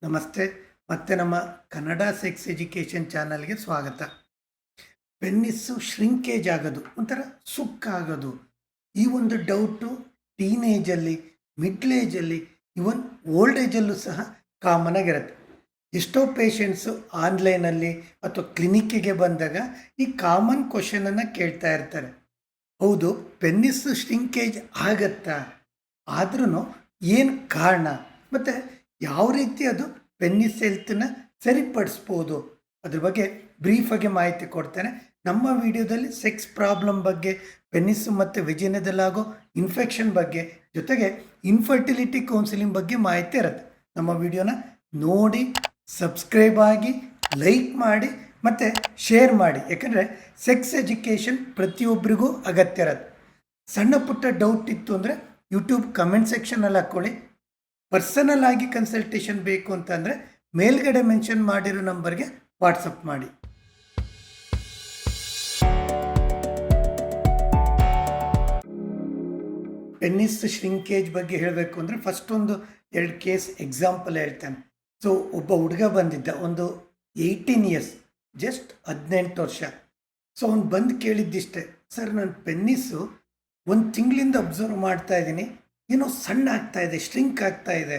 ನಮಸ್ತೆ. ಮತ್ತೆ ನಮ್ಮ ಕನ್ನಡ ಸೆಕ್ಸ್ ಎಜುಕೇಷನ್ ಚಾನಲ್ಗೆ ಸ್ವಾಗತ. ಪೆನ್ನಿಸ್ಸು ಶ್ರಿಂಕೇಜ್ ಆಗೋದು, ಒಂಥರ ಸುಕ್ಕಾಗೋದು, ಈ ಒಂದು ಡೌಟು ಟೀನೇಜಲ್ಲಿ, ಮಿಡ್ಲ್ ಏಜಲ್ಲಿ, ಇವನ್ ಓಲ್ಡ್ ಏಜಲ್ಲೂ ಸಹ ಕಾಮನ್ ಆಗಿರುತ್ತೆ. ಎಷ್ಟೋ ಪೇಷಂಟ್ಸು ಆನ್ಲೈನಲ್ಲಿ ಅಥವಾ ಕ್ಲಿನಿಕ್ಕಿಗೆ ಬಂದಾಗ ಈ ಕಾಮನ್ ಕ್ವಶನನ್ನು ಕೇಳ್ತಾ ಇರ್ತಾರೆ. ಹೌದು, ಪೆನ್ನಿಸ್ಸು ಶ್ರಿಂಕೇಜ್ ಆಗತ್ತಾ? ಆದ್ರೂ ಏನು ಕಾರಣ? ಮತ್ತು ಯಾವ ರೀತಿ ಅದು ಪೆನ್ನಿಸ್ ಹೆಲ್ತನ್ನ ಸರಿಪಡಿಸ್ಬೋದು, ಅದ್ರ ಬಗ್ಗೆ ಬ್ರೀಫಾಗಿ ಮಾಹಿತಿ ಕೊಡ್ತೇನೆ. ನಮ್ಮ ವಿಡಿಯೋದಲ್ಲಿ ಸೆಕ್ಸ್ ಪ್ರಾಬ್ಲಮ್ ಬಗ್ಗೆ, ಪೆನ್ನಿಸ್ ಮತ್ತು ವಿಜಿನದಲ್ಲಾಗೋ ಇನ್ಫೆಕ್ಷನ್ ಬಗ್ಗೆ, ಜೊತೆಗೆ ಇನ್ಫರ್ಟಿಲಿಟಿ ಕೌನ್ಸಿಲಿಂಗ್ ಬಗ್ಗೆ ಮಾಹಿತಿ ಇರುತ್ತೆ. ನಮ್ಮ ವಿಡಿಯೋನ ನೋಡಿ ಸಬ್ಸ್ಕ್ರೈಬ್ ಆಗಿ, ಲೈಕ್ ಮಾಡಿ ಮತ್ತು ಶೇರ್ ಮಾಡಿ. ಯಾಕಂದರೆ ಸೆಕ್ಸ್ ಎಜುಕೇಷನ್ ಪ್ರತಿಯೊಬ್ಬರಿಗೂ ಅಗತ್ಯ ಇರುತ್ತೆ. ಸಣ್ಣ ಪುಟ್ಟ ಡೌಟ್ ಇತ್ತು ಅಂದರೆ ಯೂಟ್ಯೂಬ್ ಕಮೆಂಟ್ ಸೆಕ್ಷನಲ್ಲಿ ಹಾಕ್ಕೊಳ್ಳಿ. ಪರ್ಸನಲ್ ಆಗಿ ಕನ್ಸಲ್ಟೇಷನ್ ಬೇಕು ಅಂತಂದರೆ ಮೇಲ್ಗಡೆ ಮೆನ್ಷನ್ ಮಾಡಿರೋ ನಂಬರ್ಗೆ ವಾಟ್ಸಪ್ ಮಾಡಿ. ಪೆನ್ನಿಸ್ ಶ್ರಿಂಕೇಜ್ ಬಗ್ಗೆ ಹೇಳಬೇಕು ಅಂದರೆ ಫಸ್ಟ್ ಒಂದು 2 ಕೇಸ್ ಎಕ್ಸಾಂಪಲ್ ಹೇಳ್ತಾನೆ. ಸೊ ಒಬ್ಬ ಹುಡುಗ ಬಂದಿದ್ದ, ಒಂದು 18 ಇಯರ್ಸ್, ಜಸ್ಟ್ 18 ವರ್ಷ. ಸೊ ಅವ್ನು ಬಂದು ಕೇಳಿದ್ದಿಷ್ಟೇ, ಸರ್ ನನ್ನ ಪೆನ್ನಿಸ್ಸು 1 ತಿಂಗಳಿಂದ ಅಬ್ಸರ್ವ್ ಮಾಡ್ತಾ ಇದ್ದೀನಿ, ಏನೋ ಸಣ್ಣ ಆಗ್ತಾ ಇದೆ, ಶ್ರಿಂಕ್ ಆಗ್ತಾ ಇದೆ.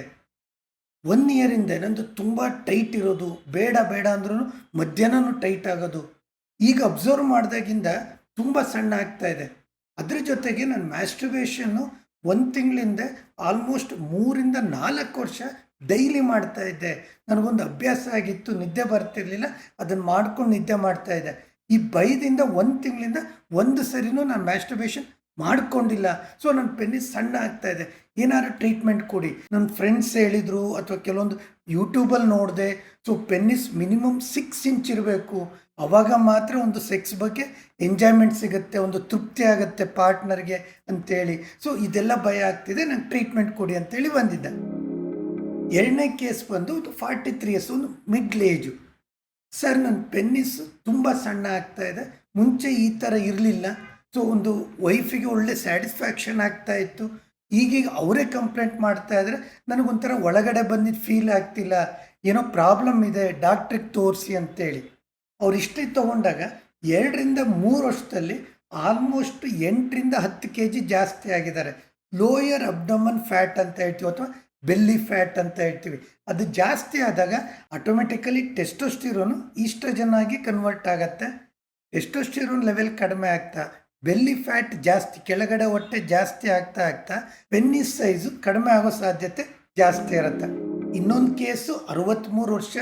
1 ಇಯರಿಂದ ನಂದು ತುಂಬ ಟೈಟ್ ಇರೋದು, ಬೇಡ ಬೇಡ ಅಂದ್ರೂ ಮಧ್ಯಾಹ್ನನೂ ಟೈಟ್ ಆಗೋದು, ಈಗ ಅಬ್ಸರ್ವ್ ಮಾಡಿದಾಗಿಂದ ತುಂಬ ಸಣ್ಣ ಆಗ್ತಾ ಇದೆ. ಅದ್ರ ಜೊತೆಗೆ ನನ್ನ ಮ್ಯಾಸ್ಟರ್ಬೇಷನ್ನು 1 ತಿಂಗಳಿಂದ ಆಲ್ಮೋಸ್ಟ್ 3ರಿಂದ 4 ವರ್ಷ ಡೈಲಿ ಮಾಡ್ತಾ ಇದ್ದೆ. ನನಗೊಂದು ಅಭ್ಯಾಸ ಆಗಿತ್ತು, ನಿದ್ದೆ ಬರ್ತಿರ್ಲಿಲ್ಲ, ಅದನ್ನು ಮಾಡ್ಕೊಂಡು ನಿದ್ದೆ ಮಾಡ್ತಾ ಇದ್ದೆ. ಈ ಭಯದಿಂದ 1 ತಿಂಗಳಿಂದ 1 ಸರಿನೂ ನಾನು ಮ್ಯಾಸ್ಟರ್ಬೇಷನ್ ಮಾಡ್ಕೊಂಡಿಲ್ಲ. ಸೊ ನನ್ನ ಪೆನ್ನಿಸ್ ಸಣ್ಣ ಆಗ್ತಾ ಇದೆ, ಏನಾದ್ರು ಟ್ರೀಟ್ಮೆಂಟ್ ಕೊಡಿ. ನನ್ನ ಫ್ರೆಂಡ್ಸ್ ಹೇಳಿದರು ಅಥವಾ ಕೆಲವೊಂದು ಯೂಟ್ಯೂಬಲ್ಲಿ ನೋಡಿದೆ. ಸೊ ಪೆನ್ನಿಸ್ ಮಿನಿಮಮ್ 6 ಇಂಚ್ ಇರಬೇಕು, ಆವಾಗ ಮಾತ್ರ ಒಂದು ಸೆಕ್ಸ್ ಬಗ್ಗೆ ಎಂಜಾಯ್ಮೆಂಟ್ ಸಿಗುತ್ತೆ, ಒಂದು ತೃಪ್ತಿ ಆಗುತ್ತೆ ಪಾರ್ಟ್ನರ್ಗೆ ಅಂತೇಳಿ. ಸೊ ಇದೆಲ್ಲ ಭಯ ಆಗ್ತಿದೆ, ನಂಗೆ ಟ್ರೀಟ್ಮೆಂಟ್ ಕೊಡಿ ಅಂತೇಳಿ ಬಂದಿದ್ದೆ. 2ನೇ ಕೇಸ್ ಬಂದು 43 ಇಯರ್ಸ್, ಒಂದು ಮಿಡ್ಲ್ ಏಜು. ಸರ್ ನನ್ನ ಪೆನ್ನಿಸ್ ತುಂಬ ಸಣ್ಣ ಆಗ್ತಾ ಇದೆ, ಮುಂಚೆ ಈ ಥರ ಇರಲಿಲ್ಲ. ಸೊ ಒಂದು ವೈಫಿಗೆ ಒಳ್ಳೆ ಸ್ಯಾಟಿಸ್ಫ್ಯಾಕ್ಷನ್ ಆಗ್ತಾ ಇತ್ತು, ಈಗೀಗ ಅವರೇ ಕಂಪ್ಲೇಂಟ್ ಮಾಡ್ತಾ ಇದ್ದಾರೆ, ನನಗೊಂಥರ ಒಳಗಡೆ ಬಂದಿದ್ದು ಫೀಲ್ ಆಗ್ತಿಲ್ಲ, ಏನೋ ಪ್ರಾಬ್ಲಮ್ ಇದೆ, ಡಾಕ್ಟ್ರಿಗೆ ತೋರಿಸಿ ಅಂತೇಳಿ. ಅವ್ರು ಹಿಸ್ಟ್ರಿ ತೊಗೊಂಡಾಗ 2ರಿಂದ 3 ವರ್ಷದಲ್ಲಿ ಆಲ್ಮೋಸ್ಟ್ 8ರಿಂದ 10 kg ಜಾಸ್ತಿ ಆಗಿದ್ದಾರೆ. ಲೋಯರ್ ಅಬ್ಡಮನ್ ಫ್ಯಾಟ್ ಅಂತ ಹೇಳ್ತೀವಿ ಅಥವಾ ಬೆಲ್ಲಿ ಫ್ಯಾಟ್ ಅಂತ ಹೇಳ್ತೀವಿ. ಅದು ಜಾಸ್ತಿ ಆದಾಗ ಆಟೋಮೆಟಿಕಲಿ ಟೆಸ್ಟೋಸ್ಟಿರೋನು ಈಸ್ಟ್ರೋಜನ್ ಆಗಿ ಕನ್ವರ್ಟ್ ಆಗುತ್ತೆ. ಟೆಸ್ಟೋಸ್ಟಿರೋನ್ ಲೆವೆಲ್ ಕಡಿಮೆ ಆಗ್ತಾ ಬೆಲ್ಲಿ ಫ್ಯಾಟ್ ಜಾಸ್ತಿ, ಕೆಳಗಡೆ ಹೊಟ್ಟೆ ಜಾಸ್ತಿ ಆಗ್ತಾ ಆಗ್ತಾ ಪೆನ್ನಿಸ್ ಸೈಜು ಕಡಿಮೆ ಆಗೋ ಸಾಧ್ಯತೆ ಜಾಸ್ತಿ ಇರುತ್ತೆ. ಇನ್ನೊಂದು ಕೇಸು 63 ವರ್ಷ,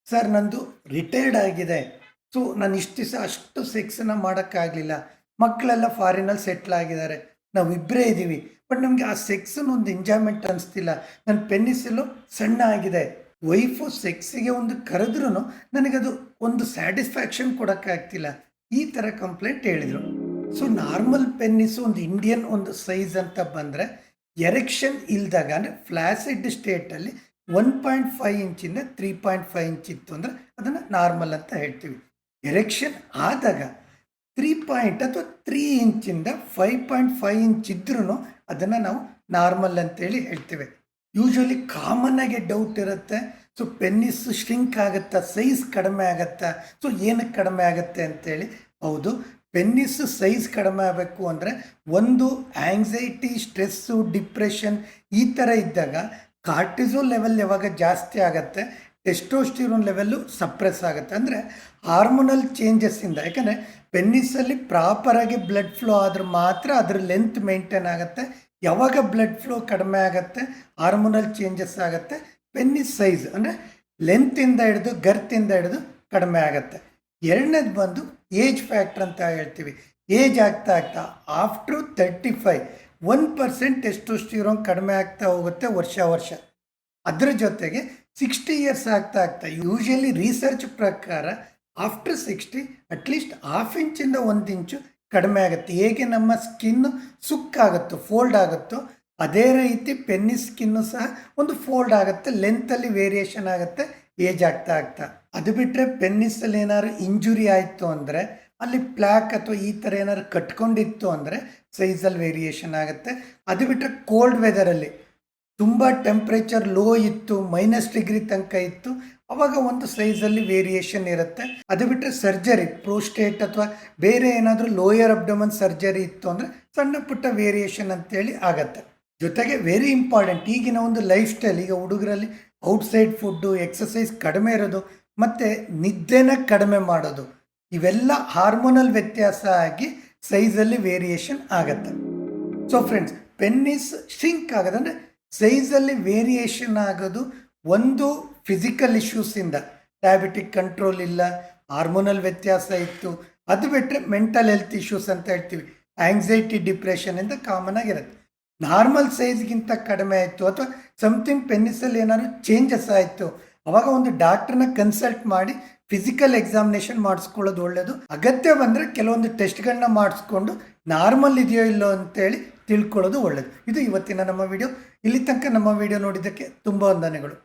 ಸರ್ ನಂದು ರಿಟೈರ್ಡ್ ಆಗಿದೆ. ಸೊ ನಾನು ಇಷ್ಟು ದಿವಸ ಅಷ್ಟು ಸೆಕ್ಸನ್ನು ಮಾಡೋಕ್ಕಾಗಲಿಲ್ಲ, ಮಕ್ಕಳೆಲ್ಲ ಫಾರಿನಲ್ಲಿ ಸೆಟ್ಲ್ ಆಗಿದ್ದಾರೆ, ನಾವು ಇಬ್ಬರೇ ಇದ್ದೀವಿ, ಬಟ್ ನಮಗೆ ಆ ಸೆಕ್ಸನ್ನು ಒಂದು ಎಂಜಾಯ್ಮೆಂಟ್ ಅನಿಸ್ತಿಲ್ಲ, ನನ್ನ ಪೆನ್ನಿಸಲ್ಲೂ ಸಣ್ಣ ಆಗಿದೆ. ವೈಫು ಸೆಕ್ಸಿಗೆ ಒಂದು ಕರೆದ್ರೂ ನನಗದು ಒಂದು ಸ್ಯಾಟಿಸ್ಫ್ಯಾಕ್ಷನ್ ಕೊಡೋಕ್ಕಾಗ್ತಿಲ್ಲ, ಈ ಥರ ಕಂಪ್ಲೇಂಟ್ ಹೇಳಿದರು. ಸೊ ನಾರ್ಮಲ್ ಪೆನ್ನಿಸು ಒಂದು ಇಂಡಿಯನ್ ಒಂದು ಸೈಜ್ ಅಂತ ಬಂದರೆ, ಎರೆಕ್ಷನ್ ಇಲ್ದಾಗ ಅಂದರೆ ಫ್ಲಾಸಿಡ್ ಸ್ಟೇಟಲ್ಲಿ 1.5 ಇಂಚಿಂದ 3.5 ಇಂಚ್ ಇತ್ತು ಅಂದರೆ ಅದನ್ನು ನಾರ್ಮಲ್ ಅಂತ ಹೇಳ್ತೀವಿ. ಎರೆಕ್ಷನ್ ಆದಾಗ 3 ಇಂಚಿಂದ 5.5 ಇಂಚ್ ಇದ್ರೂ ಅದನ್ನು ನಾವು ನಾರ್ಮಲ್ ಅಂತೇಳಿ ಹೇಳ್ತೇವೆ. ಯೂಶ್ವಲಿ ಕಾಮನ್ನಾಗಿ ಡೌಟ್ ಇರುತ್ತೆ, ಸೊ ಪೆನ್ನಿಸ್ ಶ್ರಿಂಕ್ ಆಗುತ್ತಾ, ಸೈಜ್ ಕಡಿಮೆ ಆಗುತ್ತಾ, ಸೊ ಏನಕ್ಕೆ ಕಡಿಮೆ ಆಗುತ್ತೆ ಅಂತೇಳಿ. ಹೌದು, ಪೆನ್ನಿಸ್ ಸೈಜ್ ಕಡಿಮೆ ಆಗಬೇಕು ಅಂದರೆ ಒಂದು ಆ್ಯಂಗ್ಸೈಟಿ, ಸ್ಟ್ರೆಸ್ಸು, ಡಿಪ್ರೆಷನ್ ಈ ಥರ ಇದ್ದಾಗ ಕಾರ್ಟಿಸೋಲ್ ಲೆವೆಲ್ ಯಾವಾಗ ಜಾಸ್ತಿ ಆಗುತ್ತೆ, ಟೆಸ್ಟೋಸ್ಟಿರೋನ್ ಲೆವೆಲ್ಲು ಸಪ್ರೆಸ್ ಆಗುತ್ತೆ. ಅಂದರೆ ಹಾರ್ಮೋನಲ್ ಚೇಂಜಸ್ಸಿಂದ, ಯಾಕಂದರೆ ಪೆನ್ನಿಸಲ್ಲಿ ಪ್ರಾಪರಾಗಿ ಬ್ಲಡ್ ಫ್ಲೋ ಆದ್ರೆ ಮಾತ್ರ ಅದ್ರ ಲೆಂತ್ ಮೇಂಟೈನ್ ಆಗುತ್ತೆ. ಯಾವಾಗ ಬ್ಲಡ್ ಫ್ಲೋ ಕಡಿಮೆ ಆಗುತ್ತೆ, ಹಾರ್ಮೋನಲ್ ಚೇಂಜಸ್ ಆಗುತ್ತೆ, ಪೆನ್ನಿಸ್ ಸೈಜ್ ಅಂದರೆ ಲೆಂತಿಂದ ಹಿಡಿದು ಗರ್ತಿಂದ ಹಿಡಿದು ಕಡಿಮೆ ಆಗುತ್ತೆ. 2ನೇದು ಬಂದು ಏಜ್ ಫ್ಯಾಕ್ಟ್ರ್ ಅಂತ ಹೇಳ್ತೀವಿ. ಏಜ್ ಆಗ್ತಾ ಆಗ್ತಾ ಆಫ್ಟ್ರು 35 1% ಟೆಸ್ಟೋಸ್ಟಿರೋನ್ ಕಡಿಮೆ ಆಗ್ತಾ ಹೋಗುತ್ತೆ ವರ್ಷ. ಅದರ ಜೊತೆಗೆ 60 ಇಯರ್ಸ್ ಆಗ್ತಾ ಆಗ್ತಾ ಯೂಶಲಿ ರಿಸರ್ಚ್ ಪ್ರಕಾರ ಆಫ್ಟರ್ 60 ಅಟ್ಲೀಸ್ಟ್ 1/2 ಇಂಚಿಂದ 1 ಇಂಚು ಕಡಿಮೆ ಆಗುತ್ತೆ. ಹೇಗೆ ನಮ್ಮ ಸ್ಕಿನ್ನು ಸುಕ್ಕಾಗುತ್ತೋ, ಫೋಲ್ಡ್ ಆಗುತ್ತೋ, ಅದೇ ರೀತಿ ಪೆನ್ನಿಸ್ ಸ್ಕಿನ್ನು ಸಹ ಒಂದು ಫೋಲ್ಡ್ ಆಗುತ್ತೆ, ಲೆಂತಲ್ಲಿ ವೇರಿಯೇಷನ್ ಆಗುತ್ತೆ ಏಜ್ ಆಗ್ತಾ ಆಗ್ತಾ. ಅದು ಬಿಟ್ಟರೆ ಪೆನ್ನಿಸಲ್ಲಿ ಏನಾದ್ರು ಇಂಜುರಿ ಆಯಿತು ಅಂದರೆ, ಅಲ್ಲಿ ಪ್ಲ್ಯಾಕ್ ಅಥವಾ ಈ ಥರ ಏನಾದ್ರು ಕಟ್ಕೊಂಡಿತ್ತು ಅಂದರೆ ಸೈಜಲ್ಲಿ ವೇರಿಯೇಷನ್ ಆಗುತ್ತೆ. ಅದು ಬಿಟ್ಟರೆ ಕೋಲ್ಡ್ ವೆದರಲ್ಲಿ ತುಂಬ ಟೆಂಪ್ರೇಚರ್ ಲೋ ಇತ್ತು, -ಡಿಗ್ರಿ ತನಕ ಇತ್ತು, ಅವಾಗ ಒಂದು ಸೈಜಲ್ಲಿ ವೇರಿಯೇಷನ್ ಇರುತ್ತೆ. ಅದು ಬಿಟ್ಟರೆ ಸರ್ಜರಿ, ಪ್ರೋಸ್ಟೇಟ್ ಅಥವಾ ಬೇರೆ ಏನಾದರೂ ಲೋಯರ್ ಅಬ್ಡಮನ್ ಸರ್ಜರಿ ಇತ್ತು ಅಂದರೆ ಸಣ್ಣ ಪುಟ್ಟ ವೇರಿಯೇಷನ್ ಅಂತೇಳಿ ಆಗತ್ತೆ. ಜೊತೆಗೆ ವೆರಿ ಇಂಪಾರ್ಟೆಂಟ್, ಈಗಿನ ಒಂದು ಲೈಫ್ ಸ್ಟೈಲ್, ಈಗ ಹುಡುಗರಲ್ಲಿ ಔಟ್ಸೈಡ್ ಫುಡ್ಡು, ಎಕ್ಸಸೈಸ್ ಕಡಿಮೆ ಇರೋದು ಮತ್ತು ನಿದ್ದೆನ ಕಡಿಮೆ ಮಾಡೋದು, ಇವೆಲ್ಲ ಹಾರ್ಮೋನಲ್ ವ್ಯತ್ಯಾಸ ಆಗಿ ಸೈಜಲ್ಲಿ ವೇರಿಯೇಷನ್ ಆಗತ್ತೆ. ಸೊ ಫ್ರೆಂಡ್ಸ್, ಪೆನ್ನಿಸ್ ಶ್ರಿಂಕ್ ಆಗೋದು ಅಂದರೆ ಸೈಜಲ್ಲಿ ವೇರಿಯೇಷನ್ ಆಗೋದು ಒಂದು ಫಿಸಿಕಲ್ ಇಶ್ಯೂಸಿಂದ, ಡಯಾಬಿಟಿಕ್ ಕಂಟ್ರೋಲ್ ಇಲ್ಲ, ಹಾರ್ಮೋನಲ್ ವ್ಯತ್ಯಾಸ ಇತ್ತು. ಅದು ಬಿಟ್ಟರೆ ಮೆಂಟಲ್ ಹೆಲ್ತ್ ಇಶ್ಯೂಸ್ ಅಂತ ಹೇಳ್ತೀವಿ, ಆಂಗ್ಸೈಟಿ, ಡಿಪ್ರೆಷನಿಂದ ಕಾಮನ್ ಆಗಿರುತ್ತೆ. ನಾರ್ಮಲ್ ಸೈಜ್ಗಿಂತ ಕಡಿಮೆ ಆಯಿತು ಅಥವಾ ಸಮಥಿಂಗ್ ಪೆನ್ನಿಸಲ್ಲಿ ಏನಾದ್ರು ಚೇಂಜಸ್ ಆಯಿತು, ಅವಾಗ ಒಂದು ಡಾಕ್ಟ್ರನ್ನ ಕನ್ಸಲ್ಟ್ ಮಾಡಿ ಫಿಸಿಕಲ್ ಎಕ್ಸಾಮಿನೇಷನ್ ಮಾಡಿಸ್ಕೊಳ್ಳೋದು ಒಳ್ಳೆಯದು. ಅಗತ್ಯ ಬಂದರೆ ಕೆಲವೊಂದು ಟೆಸ್ಟ್ಗಳನ್ನ ಮಾಡಿಸ್ಕೊಂಡು ನಾರ್ಮಲ್ ಇದೆಯೋ ಇಲ್ಲೋ ಅಂತೇಳಿ ತಿಳ್ಕೊಳ್ಳೋದು ಒಳ್ಳೆಯದು. ಇದು ಇವತ್ತಿನ ನಮ್ಮ ವಿಡಿಯೋ. ಇಲ್ಲಿ ತನಕ ನಮ್ಮ ವಿಡಿಯೋ ನೋಡಿದ್ದಕ್ಕೆ ತುಂಬ ವಂದನೆಗಳು.